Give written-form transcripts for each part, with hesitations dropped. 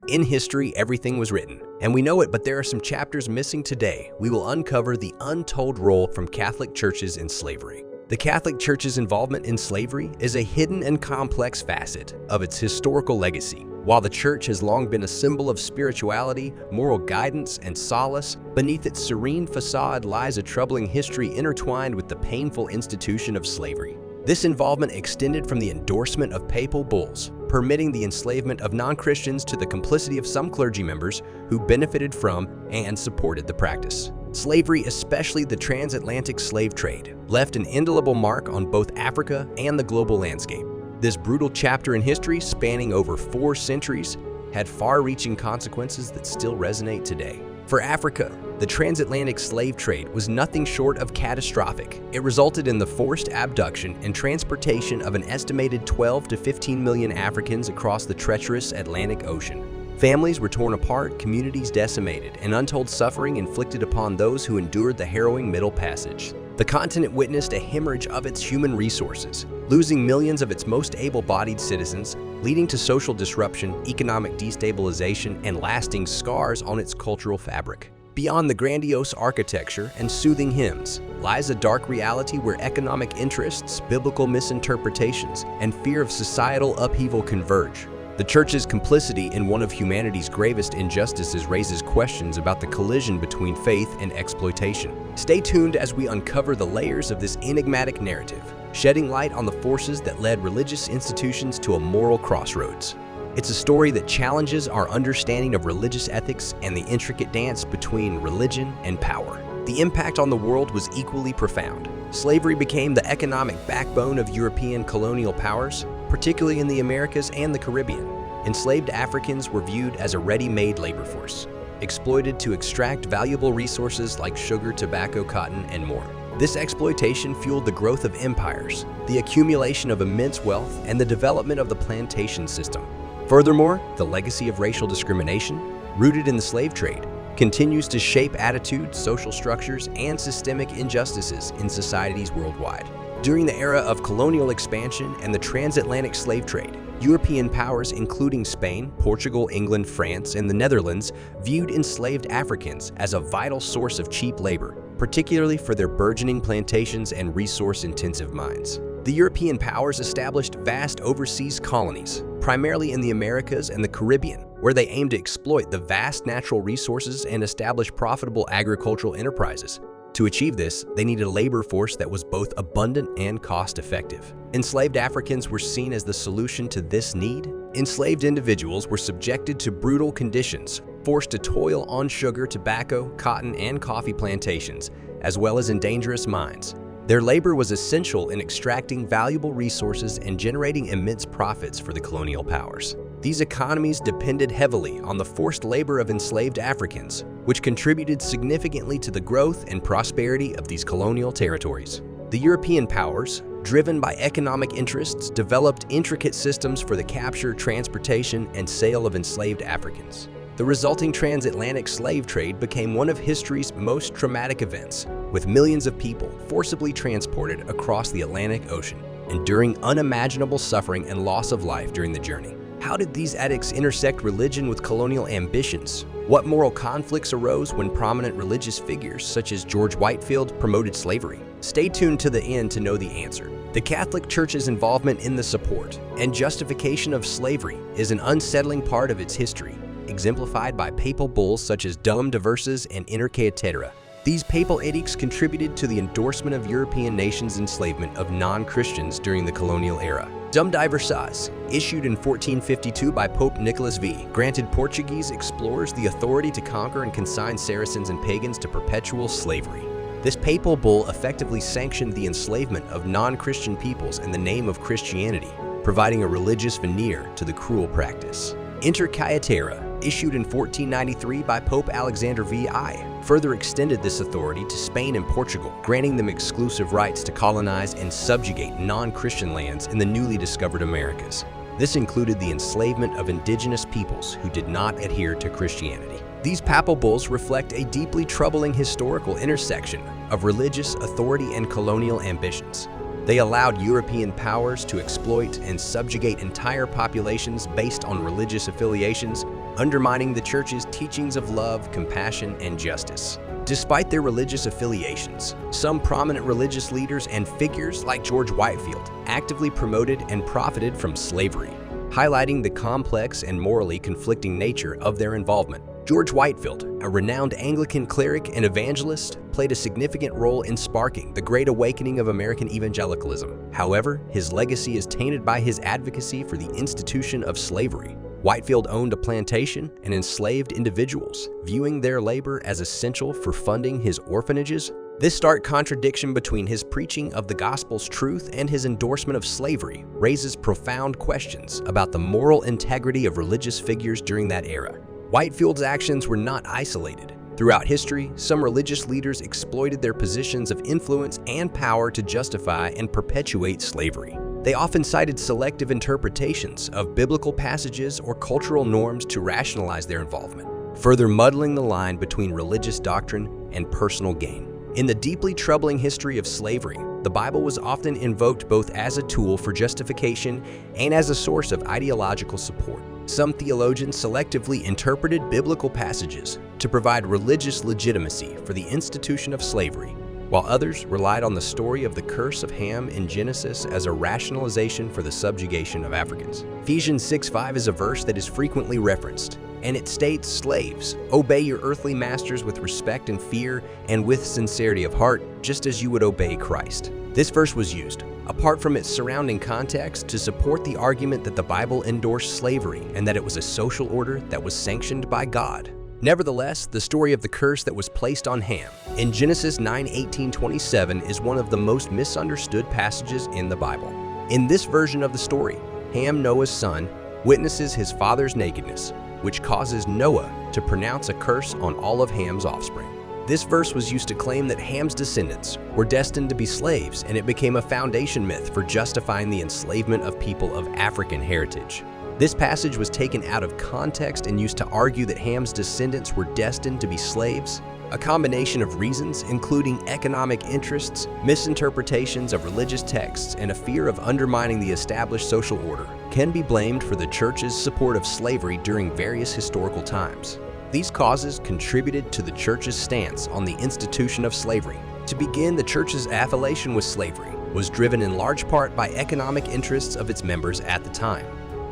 In history, everything was written, and we know it, but there are some chapters missing today. We will uncover the untold role from Catholic churches in slavery. The Catholic Church's involvement in slavery is a hidden and complex facet of its historical legacy. While the Church has long been a symbol of spirituality, moral guidance, and solace, beneath its serene facade lies a troubling history intertwined with the painful institution of slavery. This involvement extended from the endorsement of papal bulls, permitting the enslavement of non-Christians, to the complicity of some clergy members who benefited from and supported the practice. Slavery, especially the transatlantic slave trade, left an indelible mark on both Africa and the global landscape. This brutal chapter in history, spanning over 4 centuries, had far-reaching consequences that still resonate today. For Africa, the transatlantic slave trade was nothing short of catastrophic. It resulted in the forced abduction and transportation of an estimated 12 to 15 million Africans across the treacherous Atlantic Ocean. Families were torn apart, communities decimated, and untold suffering inflicted upon those who endured the harrowing Middle Passage. The continent witnessed a hemorrhage of its human resources, losing millions of its most able-bodied citizens, leading to social disruption, economic destabilization, and lasting scars on its cultural fabric. Beyond the grandiose architecture and soothing hymns lies a dark reality where economic interests, biblical misinterpretations, and fear of societal upheaval converge. The Church's complicity in one of humanity's gravest injustices raises questions about the collision between faith and exploitation. Stay tuned as we uncover the layers of this enigmatic narrative, shedding light on the forces that led religious institutions to a moral crossroads. It's a story that challenges our understanding of religious ethics and the intricate dance between religion and power. The impact on the world was equally profound. Slavery became the economic backbone of European colonial powers, particularly in the Americas and the Caribbean. Enslaved Africans were viewed as a ready-made labor force, exploited to extract valuable resources like sugar, tobacco, cotton, and more. This exploitation fueled the growth of empires, the accumulation of immense wealth, and the development of the plantation system. Furthermore, the legacy of racial discrimination, rooted in the slave trade, continues to shape attitudes, social structures, and systemic injustices in societies worldwide. During the era of colonial expansion and the transatlantic slave trade, European powers including Spain, Portugal, England, France, and the Netherlands viewed enslaved Africans as a vital source of cheap labor, particularly for their burgeoning plantations and resource-intensive mines. The European powers established vast overseas colonies, primarily in the Americas and the Caribbean, where they aimed to exploit the vast natural resources and establish profitable agricultural enterprises. To achieve this, they needed a labor force that was both abundant and cost-effective. Enslaved Africans were seen as the solution to this need. Enslaved individuals were subjected to brutal conditions, forced to toil on sugar, tobacco, cotton, and coffee plantations, as well as in dangerous mines. Their labor was essential in extracting valuable resources and generating immense profits for the colonial powers. These economies depended heavily on the forced labor of enslaved Africans, which contributed significantly to the growth and prosperity of these colonial territories. The European powers, driven by economic interests, developed intricate systems for the capture, transportation, and sale of enslaved Africans. The resulting transatlantic slave trade became one of history's most traumatic events, with millions of people forcibly transported across the Atlantic Ocean, enduring unimaginable suffering and loss of life during the journey. How did these edicts intersect religion with colonial ambitions? What moral conflicts arose when prominent religious figures such as George Whitefield promoted slavery? Stay tuned to the end to know the answer. The Catholic Church's involvement in the support and justification of slavery is an unsettling part of its history, exemplified by papal bulls such as Dum Diversas and Inter Caetera. These papal edicts contributed to the endorsement of European nations' enslavement of non-Christians during the colonial era. Dum Diversas, issued in 1452 by Pope Nicholas V, granted Portuguese explorers the authority to conquer and consign Saracens and pagans to perpetual slavery. This papal bull effectively sanctioned the enslavement of non-Christian peoples in the name of Christianity, providing a religious veneer to the cruel practice. Inter Caetera, issued in 1493 by Pope Alexander VI, further extended this authority to Spain and Portugal, granting them exclusive rights to colonize and subjugate non-Christian lands in the newly discovered Americas. This included the enslavement of indigenous peoples who did not adhere to Christianity. These papal bulls reflect a deeply troubling historical intersection of religious authority and colonial ambitions. They allowed European powers to exploit and subjugate entire populations based on religious affiliations, undermining the church's teachings of love, compassion, and justice. Despite their religious affiliations, some prominent religious leaders and figures like George Whitefield actively promoted and profited from slavery, highlighting the complex and morally conflicting nature of their involvement. George Whitefield, a renowned Anglican cleric and evangelist, played a significant role in sparking the Great Awakening of American evangelicalism. However, his legacy is tainted by his advocacy for the institution of slavery. Whitefield owned a plantation and enslaved individuals, viewing their labor as essential for funding his orphanages. This stark contradiction between his preaching of the gospel's truth and his endorsement of slavery raises profound questions about the moral integrity of religious figures during that era. Whitefield's actions were not isolated. Throughout history, some religious leaders exploited their positions of influence and power to justify and perpetuate slavery. They often cited selective interpretations of biblical passages or cultural norms to rationalize their involvement, further muddling the line between religious doctrine and personal gain. In the deeply troubling history of slavery, the Bible was often invoked both as a tool for justification and as a source of ideological support. Some theologians selectively interpreted biblical passages to provide religious legitimacy for the institution of slavery, while others relied on the story of the curse of Ham in Genesis as a rationalization for the subjugation of Africans. Ephesians 6:5 is a verse that is frequently referenced, and it states, "Slaves, obey your earthly masters with respect and fear and with sincerity of heart, just as you would obey Christ." This verse was used, apart from its surrounding context, to support the argument that the Bible endorsed slavery and that it was a social order that was sanctioned by God. Nevertheless, the story of the curse that was placed on Ham in Genesis 9:18-27 is one of the most misunderstood passages in the Bible. In this version of the story, Ham, Noah's son, witnesses his father's nakedness, which causes Noah to pronounce a curse on all of Ham's offspring. This verse was used to claim that Ham's descendants were destined to be slaves, and it became a foundation myth for justifying the enslavement of people of African heritage. This passage was taken out of context and used to argue that Ham's descendants were destined to be slaves. A combination of reasons, including economic interests, misinterpretations of religious texts, and a fear of undermining the established social order, can be blamed for the church's support of slavery during various historical times. These causes contributed to the church's stance on the institution of slavery. To begin, the church's affiliation with slavery was driven in large part by economic interests of its members at the time.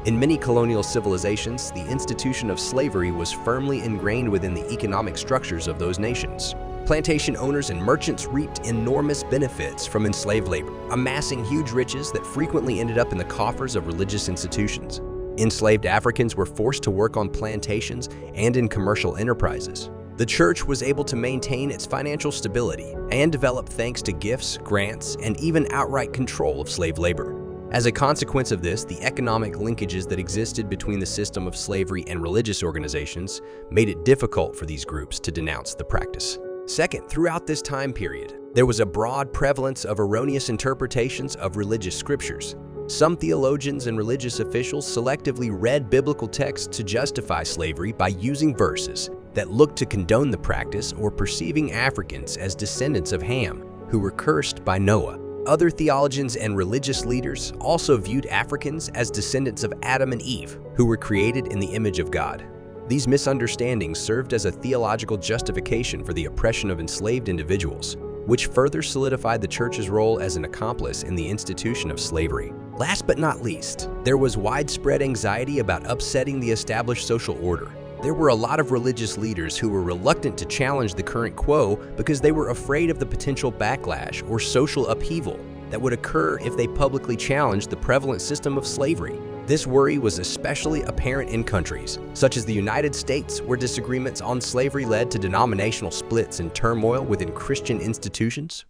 In many colonial civilizations, the institution of slavery was firmly ingrained within the economic structures of those nations. Plantation owners and merchants reaped enormous benefits from enslaved labor, amassing huge riches that frequently ended up in the coffers of religious institutions. Enslaved Africans were forced to work on plantations and in commercial enterprises. The church was able to maintain its financial stability and develop thanks to gifts, grants, and even outright control of slave labor. As a consequence of this, the economic linkages that existed between the system of slavery and religious organizations made it difficult for these groups to denounce the practice. Second, throughout this time period, there was a broad prevalence of erroneous interpretations of religious scriptures. Some theologians and religious officials selectively read biblical texts to justify slavery by using verses that looked to condone the practice or perceiving Africans as descendants of Ham, who were cursed by Noah. Other theologians and religious leaders also viewed Africans as descendants of Adam and Eve, who were created in the image of God. These misunderstandings served as a theological justification for the oppression of enslaved individuals, which further solidified the church's role as an accomplice in the institution of slavery. Last but not least, there was widespread anxiety about upsetting the established social order. There were a lot of religious leaders who were reluctant to challenge the current quo because they were afraid of the potential backlash or social upheaval that would occur if they publicly challenged the prevalent system of slavery. This worry was especially apparent in countries such as the United States, where disagreements on slavery led to denominational splits and turmoil within Christian institutions.